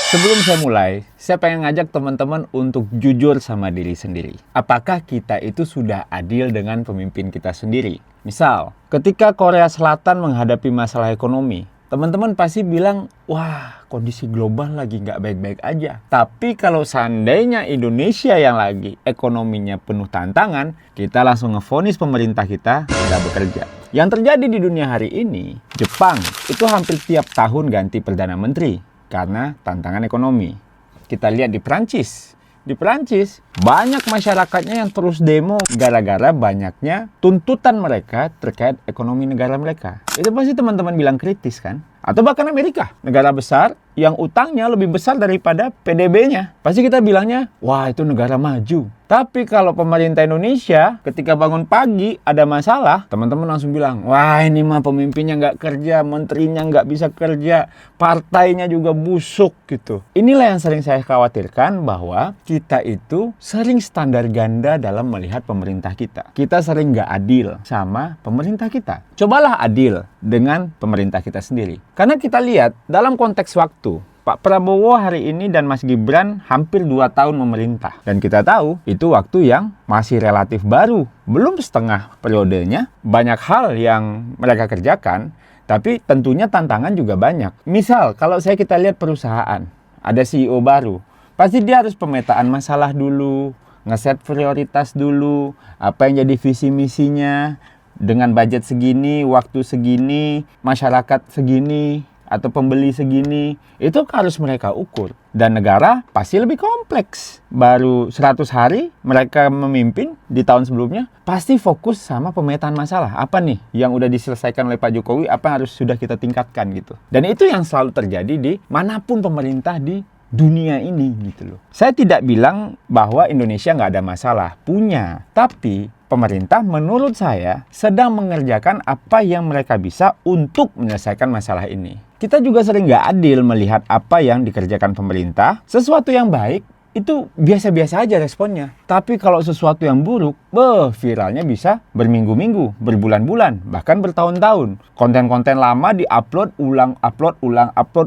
Sebelum saya mulai, saya pengen ngajak teman-teman untuk jujur sama diri sendiri. Apakah kita itu sudah adil dengan pemimpin kita sendiri? Misal, ketika Korea Selatan menghadapi masalah ekonomi, teman-teman pasti bilang, wah kondisi global lagi nggak baik-baik aja. Tapi kalau seandainya Indonesia yang lagi ekonominya penuh tantangan, kita langsung ngevonis pemerintah kita nggak bekerja. Yang terjadi di dunia hari ini, Jepang itu hampir tiap tahun ganti Perdana Menteri karena tantangan ekonomi. Kita lihat di Prancis. Di Prancis, banyak masyarakatnya yang terus demo gara-gara banyaknya tuntutan mereka terkait ekonomi negara mereka. Itu pasti teman-teman bilang kritis kan? Atau bahkan Amerika, negara besar yang utangnya lebih besar daripada PDB-nya. Pasti kita bilangnya, wah itu negara maju. Tapi kalau pemerintah Indonesia ketika bangun pagi ada masalah, teman-teman langsung bilang, wah ini mah pemimpinnya nggak kerja, menterinya nggak bisa kerja, partainya juga busuk gitu. Inilah yang sering saya khawatirkan, bahwa kita itu sering standar ganda dalam melihat pemerintah kita. Kita sering nggak adil sama pemerintah kita. Cobalah adil dengan pemerintah kita sendiri. Karena kita lihat dalam konteks waktu, Pak Prabowo hari ini dan Mas Gibran hampir 2 tahun memerintah. Dan kita tahu itu waktu yang masih relatif baru. Belum setengah periodenya, banyak hal yang mereka kerjakan, tapi tentunya tantangan juga banyak. Misal, kalau kita lihat perusahaan, ada CEO baru, pasti dia harus pemetaan masalah dulu, ngeset prioritas dulu, apa yang jadi visi misinya, dengan budget segini, waktu segini, masyarakat segini, atau pembeli segini, itu harus mereka ukur. Dan negara pasti lebih kompleks. Baru 100 hari mereka memimpin di tahun sebelumnya, pasti fokus sama pemetaan masalah. Apa nih yang udah diselesaikan oleh Pak Jokowi, apa yang harus sudah kita tingkatkan gitu. Dan itu yang selalu terjadi di manapun pemerintah di dunia ini gitu loh. Saya tidak bilang bahwa Indonesia nggak ada masalah, punya. Tapi pemerintah menurut saya sedang mengerjakan apa yang mereka bisa untuk menyelesaikan masalah ini. Kita juga sering nggak adil melihat apa yang dikerjakan pemerintah. Sesuatu yang baik itu biasa-biasa aja responnya. Tapi kalau sesuatu yang buruk, viralnya bisa berminggu-minggu, berbulan-bulan, bahkan bertahun-tahun. Konten-konten lama di-upload ulang, upload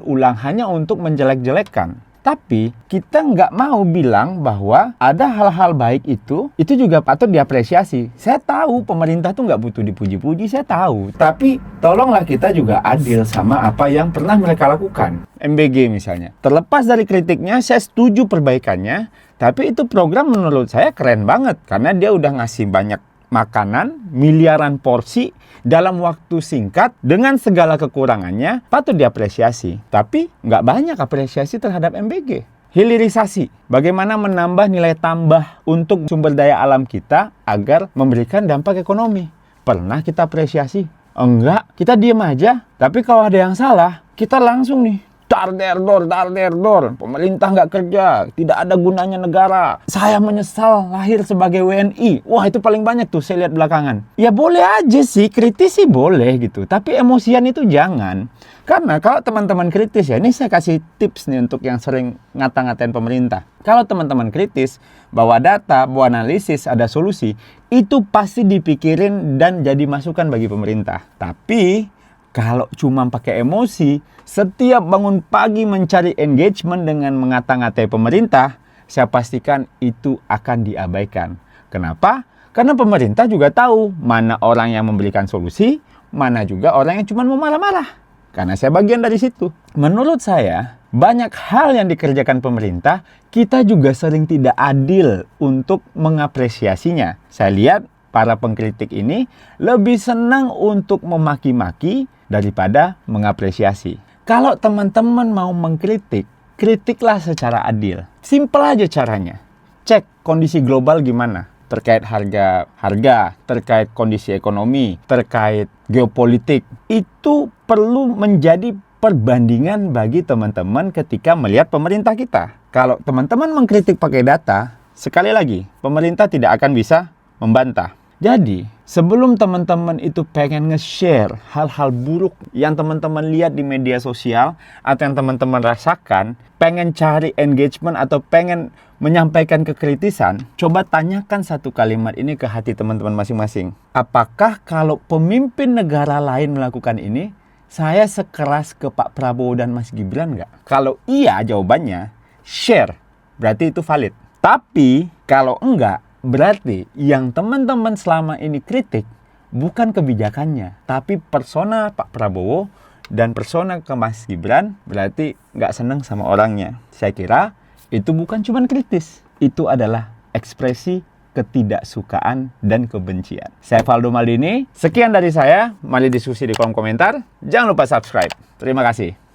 ulang hanya untuk menjelek-jelekkan. Tapi kita nggak mau bilang bahwa ada hal-hal baik itu juga patut diapresiasi. Saya tahu pemerintah tuh nggak butuh dipuji-puji, saya tahu. Tapi tolonglah kita juga adil sama apa yang pernah mereka lakukan. MBG misalnya. Terlepas dari kritiknya, saya setuju perbaikannya. Tapi itu program menurut saya keren banget. Karena dia udah ngasih banyak makanan, miliaran porsi dalam waktu singkat dengan segala kekurangannya, patut diapresiasi. Tapi nggak banyak apresiasi terhadap MBG. Hilirisasi, bagaimana menambah nilai tambah untuk sumber daya alam kita agar memberikan dampak ekonomi. Pernah kita apresiasi? Enggak, kita diem aja. Tapi kalau ada yang salah, kita langsung nih, dar der dor, pemerintah nggak kerja, tidak ada gunanya negara. Saya menyesal lahir sebagai WNI. Wah itu paling banyak tuh saya lihat belakangan. Ya boleh aja sih, kritis sih boleh gitu. Tapi emosian itu jangan. Karena kalau teman-teman kritis ya, ini saya kasih tips nih untuk yang sering ngata-ngatain pemerintah. Kalau teman-teman kritis, bawa data, bawa analisis, ada solusi, itu pasti dipikirin dan jadi masukan bagi pemerintah. Tapi kalau cuma pakai emosi, setiap bangun pagi mencari engagement dengan mengata-ngatai pemerintah, saya pastikan itu akan diabaikan. Kenapa? Karena pemerintah juga tahu mana orang yang memberikan solusi, mana juga orang yang cuma mau marah-marah. Karena saya bagian dari situ. Menurut saya, banyak hal yang dikerjakan pemerintah, kita juga sering tidak adil untuk mengapresiasinya. Saya lihat para pengkritik ini lebih senang untuk memaki-maki daripada mengapresiasi. Kalau teman-teman mau mengkritik, kritiklah secara adil. Simpel aja caranya. Cek kondisi global gimana. Terkait harga, terkait kondisi ekonomi, terkait geopolitik. Itu perlu menjadi perbandingan bagi teman-teman ketika melihat pemerintah kita. Kalau teman-teman mengkritik pakai data, sekali lagi, pemerintah tidak akan bisa membantah. Jadi, sebelum teman-teman itu pengen nge-share hal-hal buruk yang teman-teman lihat di media sosial atau yang teman-teman rasakan, pengen cari engagement atau pengen menyampaikan kekritisan, coba tanyakan satu kalimat ini ke hati teman-teman masing-masing. Apakah kalau pemimpin negara lain melakukan ini, saya sekeras ke Pak Prabowo dan Mas Gibran nggak? Kalau iya jawabannya, share. Berarti itu valid. Tapi kalau enggak, berarti yang teman-teman selama ini kritik bukan kebijakannya, tapi persona Pak Prabowo dan persona ke Mas Gibran, berarti nggak senang sama orangnya. Saya kira itu bukan cuma kritis, itu adalah ekspresi ketidaksukaan dan kebencian. Saya Valdo Maldini, sekian dari saya. Mari diskusi di kolom komentar. Jangan lupa subscribe. Terima kasih.